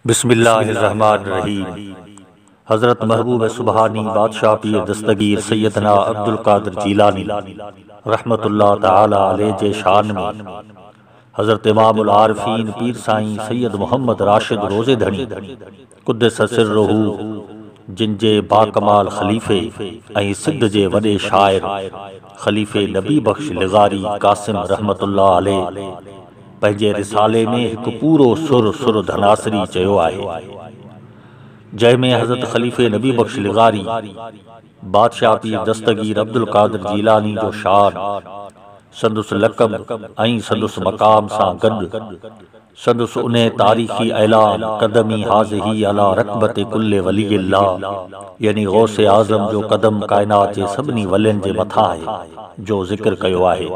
बिस्मिल्लाहिर्रहमानिर्रहीम। हजरत महबूब सुबहानी बादशाह पीर दस्तगीर सैयदना अब्दुल कादिर जिलानी रहमतुल्लाह ताला अलैह जे शान में हजरत इमामुल आरिफीन पीर साईं सैयद मोहम्मद राशिद रोज़े धनी कुद्दस सिर्रुहू जिन जे बाकमाल खलीफे ऐं सिंध जे वॾे शाइर खलीफे नबी बख्श लग़ारी क़ासिम रहमतुल्लाह अलैह पंहिंजे रिसाले में एक पूरो सुर धनासरी चयो आहे, जंहिंमें हज़रत खलीफे नबी बख्श लग़ारी बादशाह पीर दस्तगीर अब्दुल कादिर जिलानी जो शान संदुस लक़ब ऐं संदुस मक़ाम सां गॾु संदुस उन तारीख़ी ऐलान क़दमी हाज़िही अला रक़बत कुल्ले वलील्लाह यानी ग़ौस आज़म जो क़दम कायनात जे सभिनी वलियनि जे मथां आहे जो ज़िक्र कयो आहे।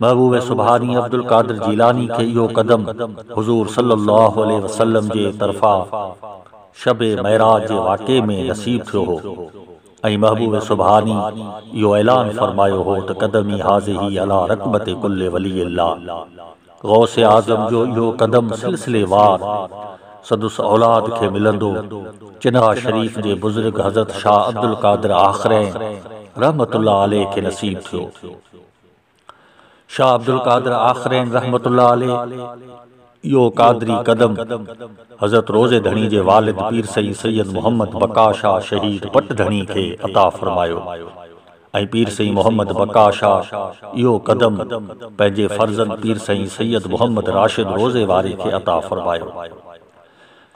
महबूब सुबहानी अब्दुल कादिर जिलानी के इहो कदम हुज़ूर सल्लल्लाहु अलैहि वसल्लम जे तरफ़ा शब महराज जे वाक़े में नसीब थियो हो ऐं महबूब सुबहानी इहो ऐलान फरमायो हो त क़दमी हाज़िही अला रक़बत कुल्ले वलील्लाह ग़ौस आज़म जो इहो कदम सिलसिलेवार सदुस औलाद के मिलंदो। चिन्हा शरीफ जे बुज़ुर्ग हज़रत शाह अब्दुल कादिर आख़िरैन रहमतुल्लाह अलैह के नसीब थियो। शाह अब्दुल कादिर आख़िरैन रहमतुल्लाह अलैह इहो कादरी कदम हज़रत रोज़े धनी जे वालिद पीर सैयद मोहम्मद बका शाह शहीद पट धनी के अता फरमायो ऐं पीर सईं मोहम्मद बका शाह इहो कदम पंहिंजे फर्ज़ंद पीर सैयद मोहम्मद राशिद रोज़े वारे के अता फरमायो।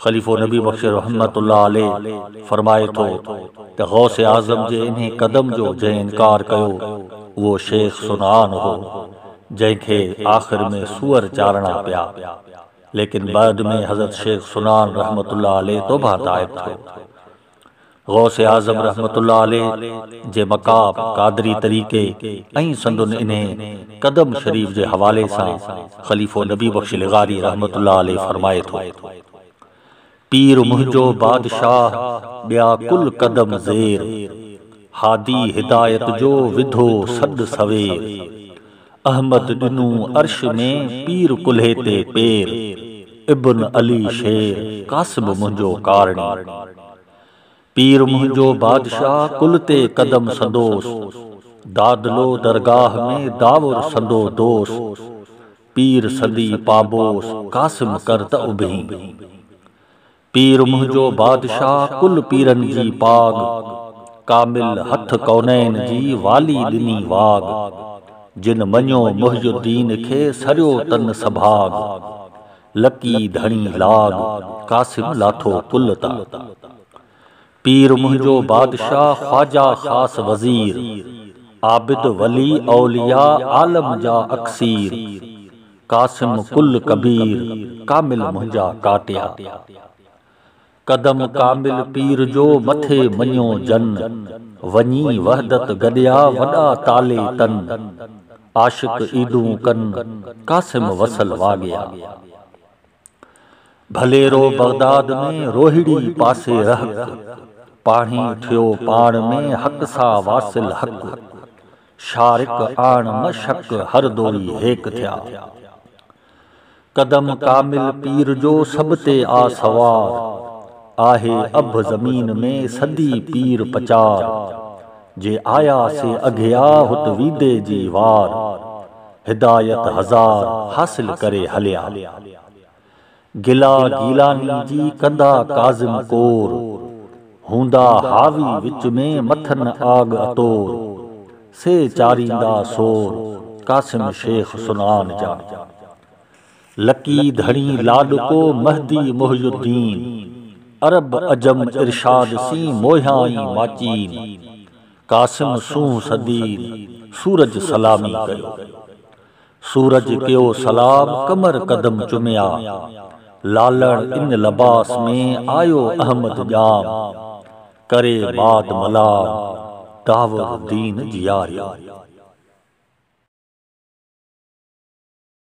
खलीफो नबी बख्श रहमतुल्लाह अलैह फरमाए थो त ग़ौस आज़म जे इन कदम जो जंहिं इनकार कयो उहो शेख सुनान हो, जंहिंखे आख़िर में सूअर चारणा पिया, लेकिन बाद में हज़रत शेख सुनान रहमतुल्लाह अलैह तौबा ताइब थियो। ग़ौस आज़म रहमतुल्लाह अलैह जे मक़ाम कादरी तरीक़े ऐं संदुन इन्हे कदम शरीफ जे हवाले सां खलीफो नबी बख्श लग़ारी रहमतुल्लाह अलैह फरमाए थो, पीर मुंहिंजो बादशाह ॿिया कुल कदम ज़ेर हादी हिदायत जो विधो सद सवेर अहमद दिनू अर्श में पीर कुल्हे ते पेर इब्न अली शेर कासिम मुंहिंजो कारणी पीर मुंहिंजो बादशाह कुल ते कदम संदोस दादलो दरगाह में दावर संदो दोस पीर सदी पाबोस कासिम कर त उभी पीर मुंहिंजो बादशाह कुल पीरन जी पाग कामिल हथ कौनैन जी वाली ॾिनी वाग जिन मञो मुहिजुद्दीन खे सरियो तन सभाग लकी धणी लाग कासिम लाथो कुल ता पीर मुंहिंजो बादशाह ख्वाजा ख़ास वज़ीर आबिद वली औलिया आलम जा अक्सीर कासिम कुल कबीर कामिल मुंहिंजा काटिया कदम कामिल पीर जो मथे मञो जन वञी वहदत गॾिया वॾा ताले तन आशिक ईदूं कन कासिम वसल वाॻिया भलेरो बगदाद में रोहिड़ी पासे रहक पाणी थियो पाण में हक़ सा वासिल हक़ शारिक आण मशक हर दोरी हेक थिया कदम कामिल पीर जो सब ते आ सवार आहे अब ज़मीन में सदी पीर पचार जे आया से अघिया हुत वीदे जी वार हिदायत हजार हासिल करे हलिया गिला गीलानी जी कंदा काज़िम कोर हूंदा हावी विच में मथन आग अतोर से चारींदा सोर कासिम शेख सुनान जा लकी धणी लाडको महदी मुहिजुद्दीन अरब अजम इरशाद सी मोहाई माचीन कासिम सूं सदीन सूरज सलामी कयो सूरज कयो सलाम कमर कदम चुमिया लालण इन लबास में आयो अहमद जाम करे बाद मलाम दावर दीन जियारिया।